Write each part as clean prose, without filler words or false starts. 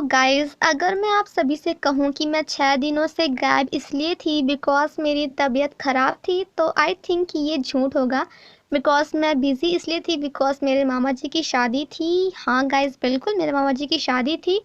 Guys, अगर मैं आप सभी से कहूँ कि मैं 6 दिनों से गायब इसलिए थी बिकॉज़ मेरी तबीयत ख़राब थी, तो आई थिंक कि ये झूठ होगा। बिकॉज़ मैं बिज़ी इसलिए थी बिकॉज़ मेरे मामा जी की शादी थी। हाँ गाइज़, बिल्कुल मेरे मामा जी की शादी थी।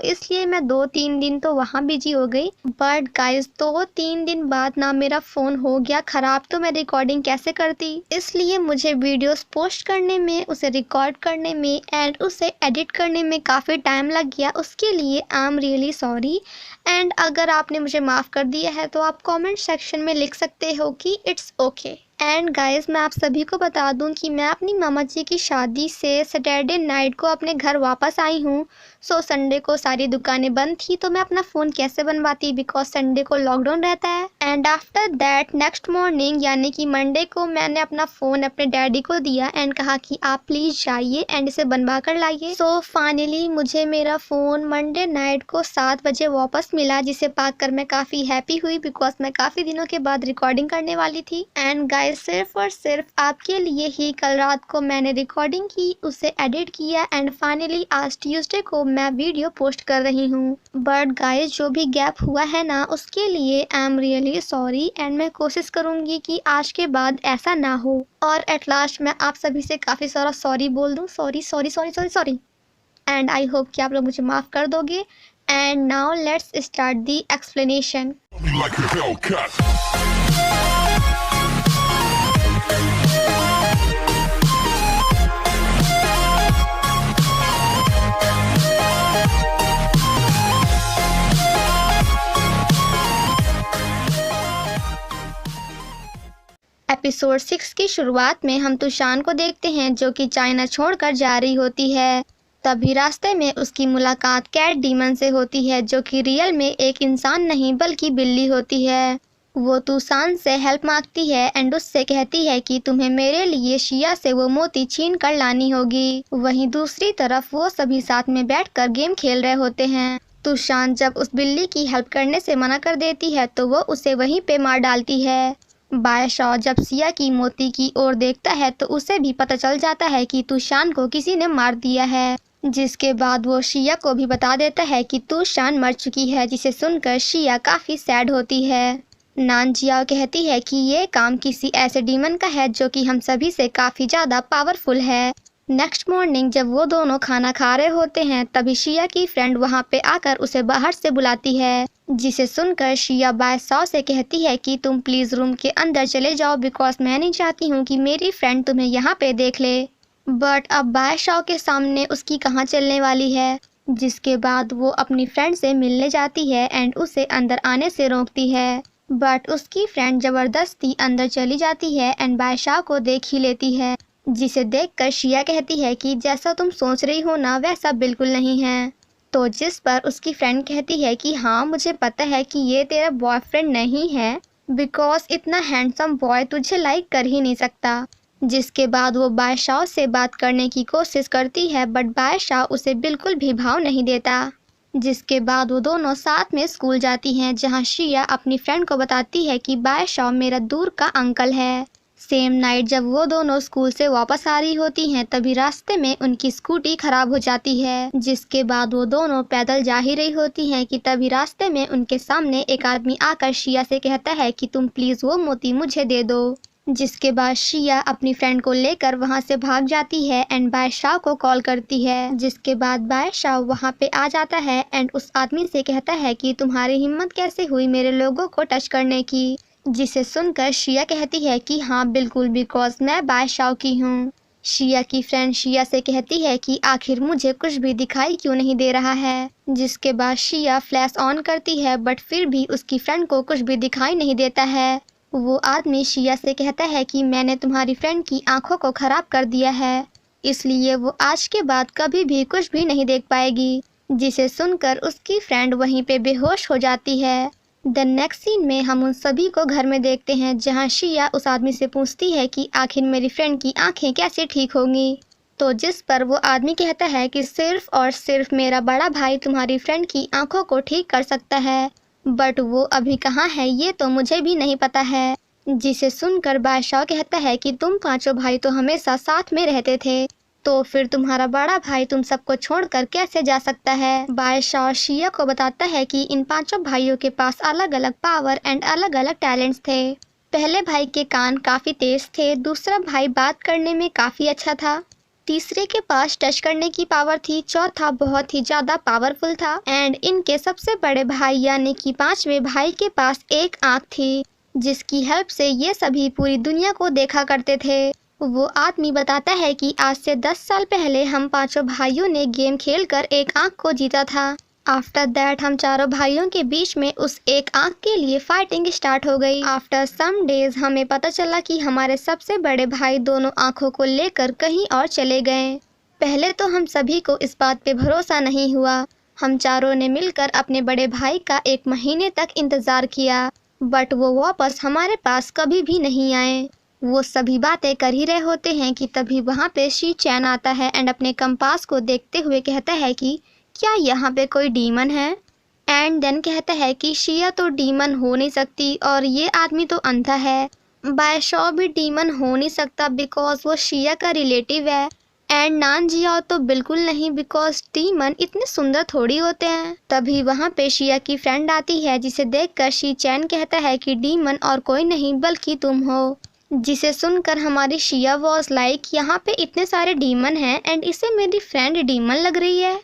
इसलिए मैं 2-3 दिन तो वहाँ बिज़ी हो गई। बट गाइज़, 2-3 दिन बाद ना मेरा फ़ोन हो गया ख़राब, तो मैं रिकॉर्डिंग कैसे करती? इसलिए मुझे वीडियोज़ पोस्ट करने में, उसे रिकॉर्ड करने में एंड उसे एडिट करने में काफ़ी टाइम लग गया। उसके लिए I am really sorry. And अगर आपने मुझे माफ़ कर दिया है तो आप कमेंट सेक्शन में लिख सकते हो कि इट्स ओके। एंड गाइस, मैं आप सभी को बता दूं कि मैं अपनी मामा जी की शादी से सैटरडे नाइट को अपने घर वापस आई हूँ। संडे को सारी दुकानें बंद थी, तो मैं अपना फ़ोन कैसे बनवाती बिकॉज संडे को लॉकडाउन रहता है। And after that next morning यानी कि मंडे को मैंने अपना फ़ोन अपने डैडी को दिया एंड कहा कि आप प्लीज़ जाइए एंड इसे बनवा कर लाइए। फाइनली मुझे मेरा फ़ोन मंडे नाइट को 7 बजे वापस मिला, जिसे पाकर मैं काफ़ी हैप्पी हुई बिकॉज मैं काफ़ी दिनों के बाद रिकॉर्डिंग करने वाली थी। एंड गाइस, सिर्फ और सिर्फ आपके लिए ही कल रात को मैंने रिकॉर्डिंग की, उसे एडिट किया एंड फाइनली आज ट्यूसडे को मैं वीडियो पोस्ट कर रही हूँ। बट गाइस, जो भी गैप हुआ है ना, उसके लिए I am really sorry and मैं कोशिश करूँगी कि आज के बाद ऐसा ना हो। और एट लास्ट मैं आप सभी से काफ़ी सारा सॉरी बोल दूँ। Sorry sorry sorry sorry sorry. And I hope कि आप लोग मुझे माफ़ कर दोगे। And now let's start the explanation. Episode 6 की शुरुआत में हम तुशान को देखते हैं जो कि चाइना छोड़कर जा रही होती है। तभी रास्ते में उसकी मुलाकात कैट डीमन से होती है जो कि रियल में एक इंसान नहीं बल्कि बिल्ली होती है। वो तुशान से हेल्प मांगती है एंड उससे कहती है कि तुम्हें मेरे लिए शिया से वो मोती छीन कर लानी होगी। वहीं दूसरी तरफ वो सभी साथ में बैठकर गेम खेल रहे होते हैं। तुशान जब उस बिल्ली की हेल्प करने से मना कर देती है तो वो उसे वहीं पे मार डालती है। बायशॉ जब सिया की मोती की ओर देखता है तो उसे भी पता चल जाता है कि तुशान को किसी ने मार दिया है, जिसके बाद वो शिया को भी बता देता है कि तुशान मर चुकी है, जिसे सुनकर शिया काफ़ी सैड होती है। नानजियाओ कहती है कि ये काम किसी ऐसे डीमन का है जो कि हम सभी से काफ़ी ज़्यादा पावरफुल है। नेक्स्ट मॉर्निंग जब वो दोनों खाना खा रहे होते हैं तभी शिया की फ्रेंड वहाँ पे आकर उसे बाहर से बुलाती है, जिसे सुनकर शिया बायशॉ से कहती है कि तुम प्लीज़ रूम के अंदर चले जाओ बिकॉज मैं नहीं चाहती हूँ कि मेरी फ्रेंड तुम्हें यहाँ पे देख ले। बट अब बायशॉ के सामने उसकी कहाँ चलने वाली है, जिसके बाद वो अपनी फ्रेंड से मिलने जाती है एंड उसे अंदर आने से रोकती है। बट उसकी फ्रेंड ज़बरदस्ती अंदर चली जाती है एंड बायशॉ को देख ही लेती है, जिसे देखकर शिया कहती है कि जैसा तुम सोच रही हो ना वैसा बिल्कुल नहीं है। तो जिस पर उसकी फ्रेंड कहती है कि हाँ मुझे पता है कि ये तेरा बॉयफ्रेंड नहीं है बिकॉज इतना हैंडसम बॉय तुझे लाइक कर ही नहीं सकता। जिसके बाद वो बायशॉ से बात करने की कोशिश करती है बट बायशॉ उसे बिल्कुल भी भाव नहीं देता। जिसके बाद वो दोनों साथ में स्कूल जाती हैं जहाँ शिया अपनी फ्रेंड को बताती है कि बायशॉ मेरा दूर का अंकल है। सेम नाइट जब वो दोनों स्कूल से वापस आ रही होती हैं तभी रास्ते में उनकी स्कूटी खराब हो जाती है, जिसके बाद वो दोनों पैदल जा ही रही होती हैं कि तभी रास्ते में उनके सामने एक आदमी आकर शिया से कहता है कि तुम प्लीज़ वो मोती मुझे दे दो। जिसके बाद शिया अपनी फ्रेंड को लेकर वहां से भाग जाती है एंड बायशॉ को कॉल करती है, जिसके बाद बायशॉ वहां पे आ जाता है एंड उस आदमी से कहता है कि तुम्हारी हिम्मत कैसे हुई मेरे लोगों को टच करने की, जिसे सुनकर शिया कहती है कि हाँ बिल्कुल बिकॉज मैं बायशॉ की हूँ। शिया की फ्रेंड शिया से कहती है कि आखिर मुझे कुछ भी दिखाई क्यों नहीं दे रहा है, जिसके बाद शिया फ्लैश ऑन करती है बट फिर भी उसकी फ्रेंड को कुछ भी दिखाई नहीं देता है। वो आदमी शिया से कहता है कि मैंने तुम्हारी फ्रेंड की आंखों को खराब कर दिया है, इसलिए वो आज के बाद कभी भी कुछ भी नहीं देख पाएगी, जिसे सुनकर उसकी फ्रेंड वहीं पे बेहोश हो जाती है। द नेक्स्ट सीन में हम उन सभी को घर में देखते हैं जहां शिया उस आदमी से पूछती है कि आखिर मेरी फ्रेंड की आंखें कैसे ठीक होंगी, तो जिस पर वो आदमी कहता है कि सिर्फ और सिर्फ मेरा बड़ा भाई तुम्हारी फ्रेंड की आंखों को ठीक कर सकता है, बट वो अभी कहाँ है ये तो मुझे भी नहीं पता है। जिसे सुनकर बादशाह कहता है कि तुम पांचों भाई तो हमेशा साथ में रहते थे, तो फिर तुम्हारा बड़ा भाई तुम सबको छोड़कर कैसे जा सकता है। बादशाह शिया को बताता है कि इन पांचों भाइयों के पास अलग अलग पावर एंड अलग अलग टैलेंट्स थे। पहले भाई के कान काफी तेज थे, दूसरा भाई बात करने में काफी अच्छा था, तीसरे के पास टच करने की पावर थी, चौथा बहुत ही ज्यादा पावरफुल था एंड इनके सबसे बड़े भाई यानी कि पांचवें भाई के पास एक आंख थी जिसकी हेल्प से ये सभी पूरी दुनिया को देखा करते थे। वो आदमी बताता है कि आज से 10 साल पहले हम पांचों भाइयों ने गेम खेलकर एक आंख को जीता था। आफ्टर दैट हम चारों भाइयों के बीच में उस एक आंख के लिए फाइटिंग स्टार्ट हो गई। आफ्टर सम डेज हमें पता चला कि हमारे सबसे बड़े भाई दोनों आंखों को लेकर कहीं और चले गए। पहले तो हम सभी को इस बात पे भरोसा नहीं हुआ। हम चारों ने मिलकर अपने बड़े भाई का 1 महीने तक इंतजार किया बट वो वापस हमारे पास कभी भी नहीं आए। वो सभी बातें कर ही रहे होते हैं कि तभी वहाँ पे शी चैन आता है एंड अपने कंपास को देखते हुए कहता है कि क्या यहाँ पे कोई डीमन है। एंड देन कहता है कि शिया तो डीमन हो नहीं सकती और ये आदमी तो अंधा है। बादशाह भी डीमन हो नहीं सकता बिकॉज वो शिया का रिलेटिव है एंड नान जियाओ तो बिल्कुल नहीं बिकॉज डीमन इतने सुंदर थोड़ी होते हैं। तभी वहाँ पे शिया की फ्रेंड आती है जिसे देखकर शी चैन कहता है कि डीमन और कोई नहीं बल्कि तुम हो। जिसे सुनकर हमारी शिया वॉज लाइक यहाँ पे इतने सारे डीमन हैं एंड इसे मेरी फ्रेंड डीमन लग रही है।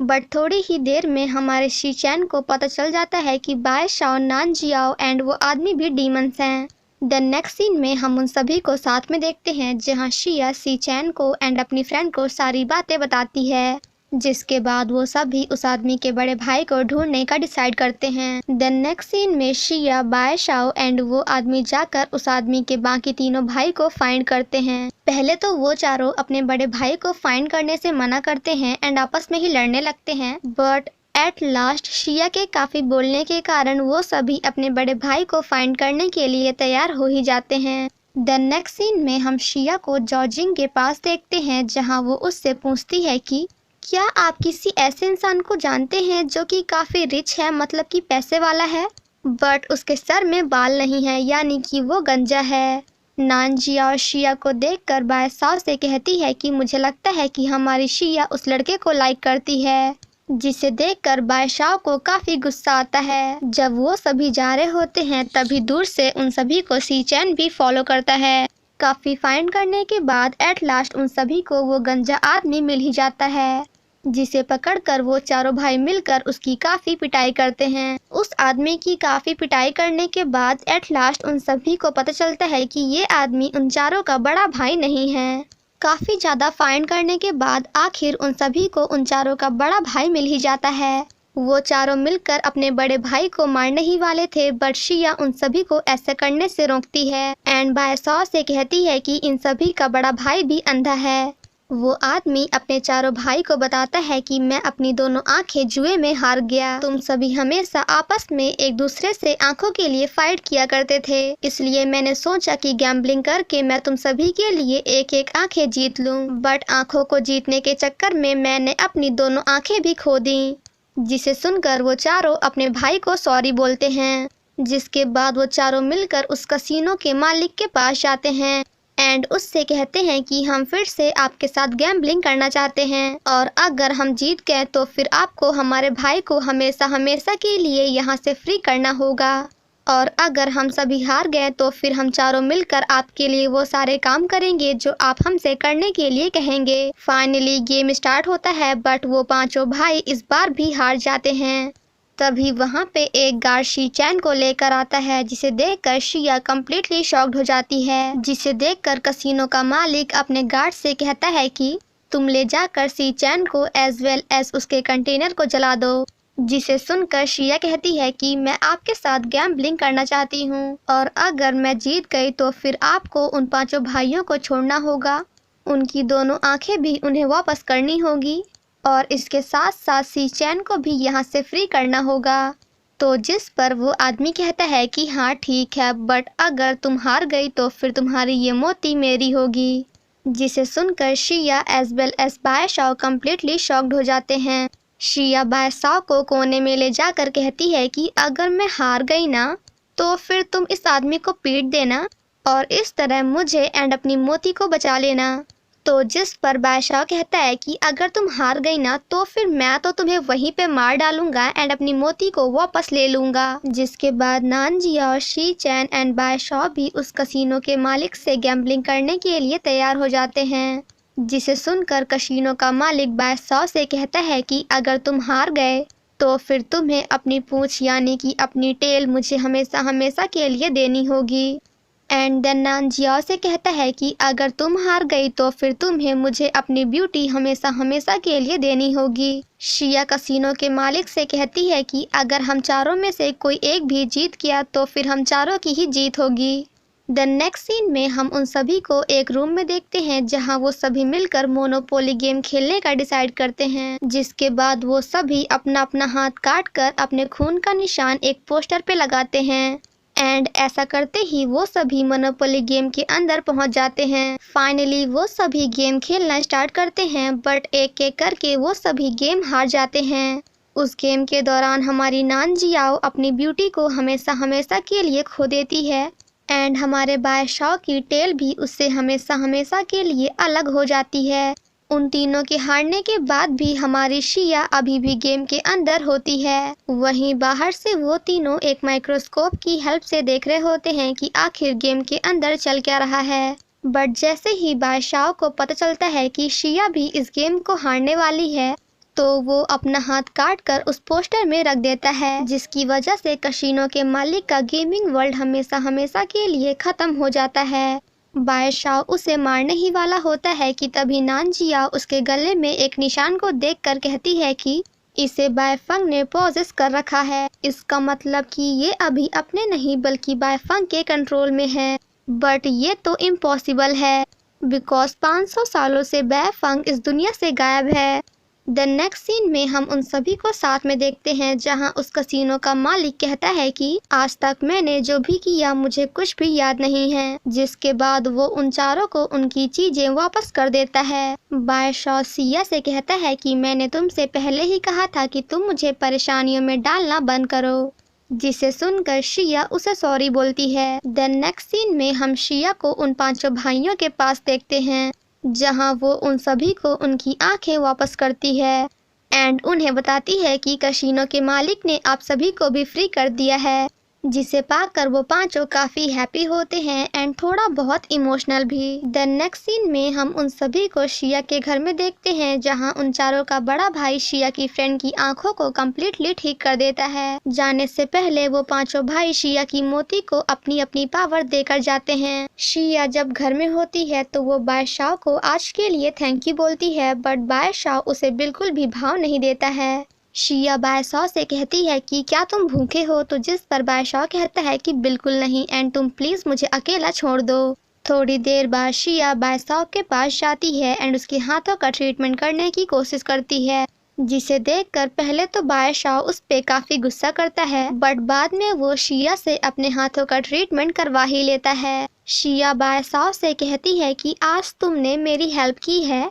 बट थोड़ी ही देर में हमारे शी चैन को पता चल जाता है कि बादशाह नान जियाओ एंड वो आदमी भी डीमंस हैं। द नेक्स्ट सीन में हम उन सभी को साथ में देखते हैं जहाँ शिया शी चैन को एंड अपनी फ्रेंड को सारी बातें बताती है जिसके बाद वो सभी उस आदमी के बड़े भाई को ढूंढने का डिसाइड करते हैं। द नेक्स्ट सीन में शिया बादशाह एंड वो आदमी जाकर उस आदमी के बाकी तीनों भाई को फाइंड करते हैं। पहले तो वो चारों अपने बड़े भाई को फाइंड करने से मना करते हैं एंड आपस में ही लड़ने लगते हैं बट एट लास्ट शिया के काफी बोलने के कारण वो सभी अपने बड़े भाई को फाइंड करने के लिए तैयार हो ही जाते हैं। द नेक्स्ट सीन में हम शिया को जॉर्जिंग के पास देखते हैं जहाँ वो उससे पूछती है कि क्या आप किसी ऐसे इंसान को जानते हैं जो कि काफी रिच है मतलब कि पैसे वाला है बट उसके सर में बाल नहीं है यानी कि वो गंजा है। नानजिया और शिया को देखकर बादशाह से कहती है कि मुझे लगता है कि हमारी शिया उस लड़के को लाइक करती है जिसे देखकर बादशाह को काफी गुस्सा आता है। जब वो सभी जा रहे होते हैं तभी दूर से उन सभी को शी चैन भी फॉलो करता है। काफी फाइंड करने के बाद एट लास्ट उन सभी को वो गंजा आदमी मिल ही जाता है जिसे पकड़कर वो चारों भाई मिलकर उसकी काफी पिटाई करते हैं। उस आदमी की काफी पिटाई करने के बाद एट लास्ट उन सभी को पता चलता है कि ये आदमी उन चारों का बड़ा भाई नहीं है। काफी ज्यादा फाइंड करने के बाद आखिर उन सभी को उन चारों का बड़ा भाई मिल ही जाता है। वो चारों मिलकर अपने बड़े भाई को मारने ही वाले थे बट शिया उन सभी को ऐसा करने से रोकती है एंड बादशाह से कहती है कि इन सभी का बड़ा भाई भी अंधा है। वो आदमी अपने चारों भाई को बताता है कि मैं अपनी दोनों आंखें जुए में हार गया। तुम सभी हमेशा आपस में एक दूसरे से आंखों के लिए फाइट किया करते थे, इसलिए मैंने सोचा कि गैम्बलिंग करके मैं तुम सभी के लिए एक एक आंखें जीत लूं। बट आंखों को जीतने के चक्कर में मैंने अपनी दोनों आंखें भी खो दी। जिसे सुनकर वो चारों अपने भाई को सॉरी बोलते हैं। जिसके बाद वो चारों मिलकर उस कसीनो के मालिक के पास जाते हैं एंड उससे कहते हैं कि हम फिर से आपके साथ गैम्बलिंग करना चाहते हैं और अगर हम जीत गए तो फिर आपको हमारे भाई को हमेशा हमेशा के लिए यहाँ से फ्री करना होगा और अगर हम सभी हार गए तो फिर हम चारों मिलकर आपके लिए वो सारे काम करेंगे जो आप हमसे करने के लिए कहेंगे। फाइनली गेम स्टार्ट होता है बट वो पांचों भाई इस बार भी हार जाते हैं। तभी वहाँ पे एक गार्ड शी चैन को लेकर आता है जिसे देखकर शिया कम्प्लीटली शॉक्ड हो जाती है। जिसे देखकर कसीनो का मालिक अपने गार्ड से कहता है कि तुम ले जाकर शी चैन को एज वेल एज उसके कंटेनर को जला दो। जिसे सुनकर शिया कहती है कि मैं आपके साथ गैम्बलिंग करना चाहती हूँ और अगर मैं जीत गई तो फिर आपको उन पांचों भाइयों को छोड़ना होगा, उनकी दोनों आंखें भी उन्हें वापस करनी होगी और इसके साथ साथ शी चैन को भी यहाँ से फ्री करना होगा। तो जिस पर वो आदमी कहता है कि हाँ ठीक है बट अगर तुम हार गई तो फिर तुम्हारी ये मोती मेरी होगी। जिसे सुनकर शिया एज वेल एज बादशाह कम्प्लीटली शॉक्ड हो जाते हैं। शिया बादशाह को कोने में ले जाकर कहती है कि अगर मैं हार गई ना तो फिर तुम इस आदमी को पीट देना और इस तरह मुझे एंड अपनी मोती को बचा लेना। तो जिस पर बादशाह कहता है कि अगर तुम हार गई ना तो फिर मैं तो तुम्हें वहीं पे मार डालूंगा एंड अपनी मोती को वापस ले लूंगा। जिसके बाद नानजिया और शी चैन एंड बादशाह भी उस कसीनो के मालिक से गैम्बलिंग करने के लिए तैयार हो जाते हैं। जिसे सुनकर कसीनो का मालिक बादशाह से कहता है कि अगर तुम हार गए तो फिर तुम्हें अपनी पूंछ यानी कि अपनी टेल मुझे हमेशा हमेशा के लिए देनी होगी। एंड देन नानजिया से कहता है कि अगर तुम हार गई तो फिर तुम्हें मुझे अपनी ब्यूटी हमेशा हमेशा के लिए देनी होगी। शिया कसीनो के मालिक से कहती है कि अगर हम चारों में से कोई एक भी जीत गया तो फिर हम चारों की ही जीत होगी। द नेक्स्ट सीन में हम उन सभी को एक रूम में देखते हैं जहां वो सभी मिलकर मोनोपोली गेम खेलने का डिसाइड करते हैं। जिसके बाद वो सभी अपना अपना हाथ काट कर अपने खून का निशान एक पोस्टर पे लगाते हैं एंड ऐसा करते ही वो सभी मोनोपोली गेम के अंदर पहुंच जाते हैं। फाइनली वो सभी गेम खेलना स्टार्ट करते हैं बट एक एक करके वो सभी गेम हार जाते हैं। उस गेम के दौरान हमारी नानजियाओ अपनी ब्यूटी को हमेशा हमेशा के लिए खो देती है एंड हमारे बादशाह की टेल भी उससे हमेशा हमेशा के लिए अलग हो जाती है। उन तीनों के हारने के बाद भी हमारी शिया अभी भी गेम के अंदर होती है। वहीं बाहर से वो तीनों एक माइक्रोस्कोप की हेल्प से देख रहे होते हैं कि आखिर गेम के अंदर चल क्या रहा है। बट जैसे ही बादशाह को पता चलता है कि शिया भी इस गेम को हारने वाली है तो वो अपना हाथ काट कर उस पोस्टर में रख देता है, जिसकी वजह से कसीनो के मालिक का गेमिंग वर्ल्ड हमेशा हमेशा के लिए खत्म हो जाता है। बादशाह उसे मारने ही वाला होता है कि तभी नानजिया उसके गले में एक निशान को देखकर कहती है कि इसे बायफंग ने पॉजेस कर रखा है। इसका मतलब कि ये अभी अपने नहीं बल्कि बायफंग के कंट्रोल में है। बट ये तो इम्पॉसिबल है बिकॉज 500 सालों से बायफंग इस दुनिया से गायब है। द नेक्स्ट सीन में हम उन सभी को साथ में देखते हैं जहां उस कसीनो का मालिक कहता है कि आज तक मैंने जो भी किया मुझे कुछ भी याद नहीं है। जिसके बाद वो उन चारों को उनकी चीजें वापस कर देता है। बादशाह सिया से कहता है कि मैंने तुमसे पहले ही कहा था कि तुम मुझे परेशानियों में डालना बंद करो। जिसे सुनकर शिया उसे सॉरी बोलती है। द नेक्स्ट सीन में हम शिया को उन 5 भाइयों के पास देखते हैं जहां वो उन सभी को उनकी आंखें वापस करती है एंड उन्हें बताती है कि कसीनो के मालिक ने आप सभी को भी फ्री कर दिया है। जिसे पाकर वो पांचों काफी हैप्पी होते हैं एंड थोड़ा बहुत इमोशनल भी। द नेक्स्ट सीन में हम उन सभी को शिया के घर में देखते हैं जहां उन चारों का बड़ा भाई शिया की फ्रेंड की आंखों को कम्प्लीटली ठीक कर देता है। जाने से पहले वो पांचों भाई शिया की मोती को अपनी अपनी पावर देकर जाते हैं। शिया जब घर में होती है तो वो बादशाह को आज के लिए थैंक यू बोलती है बट बादशाह उसे बिल्कुल भी भाव नहीं देता है। शिया बादशाह से कहती है कि क्या तुम भूखे हो, तो जिस पर बादशाह कहता है कि बिल्कुल नहीं एंड तुम प्लीज मुझे अकेला छोड़ दो। थोड़ी देर बाद शिया बादशाह के पास जाती है एंड उसके हाथों का ट्रीटमेंट करने की कोशिश करती है। जिसे देखकर पहले तो बादशाह उस पे काफी गुस्सा करता है बट बाद में वो शिया से अपने हाथों का ट्रीटमेंट करवा ही लेता है। शिया बादशाह से कहती है कि आज तुमने मेरी हेल्प की है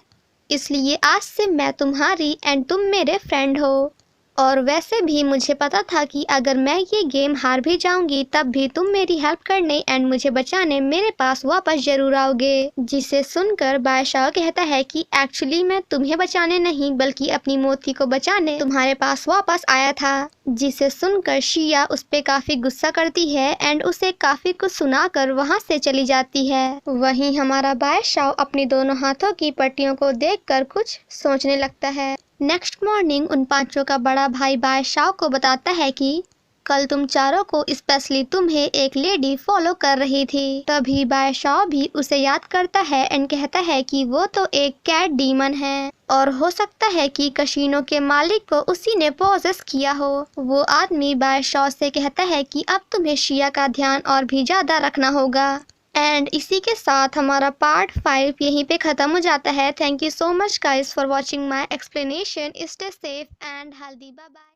इसलिए आज से मैं तुम्हारी एंड तुम मेरे फ्रेंड हो। और वैसे भी मुझे पता था कि अगर मैं ये गेम हार भी जाऊंगी तब भी तुम मेरी हेल्प करने एंड मुझे बचाने मेरे पास वापस जरूर आओगे। जिसे सुनकर बादशाह कहता है कि एक्चुअली मैं तुम्हें बचाने नहीं बल्कि अपनी मोती को बचाने तुम्हारे पास वापस आया था। जिसे सुनकर शिया उस पे काफी गुस्सा करती है एंड उसे काफी कुछ सुनाकर वहाँ से चली जाती है। वहीं हमारा बादशाह अपनी दोनों हाथों की पट्टियों को देखकर कुछ सोचने लगता है। नेक्स्ट मॉर्निंग उन पांचों का बड़ा भाई बादशाह को बताता है कि कल तुम चारों को स्पेशली तुम्हें एक लेडी फॉलो कर रही थी। तभी बादशाह भी उसे याद करता है एंड कहता है कि वो तो एक कैट डीमन है और हो सकता है कि कसीनो के मालिक को उसी ने पॉजेस किया हो। वो आदमी बादशाह से कहता है कि अब तुम्हें शिया का ध्यान और भी ज्यादा रखना होगा। एंड इसी के साथ हमारा पार्ट 5 यहीं पे ख़त्म हो जाता है। Thank you so much guys for watching my explanation. Stay safe and healthy. Bye bye.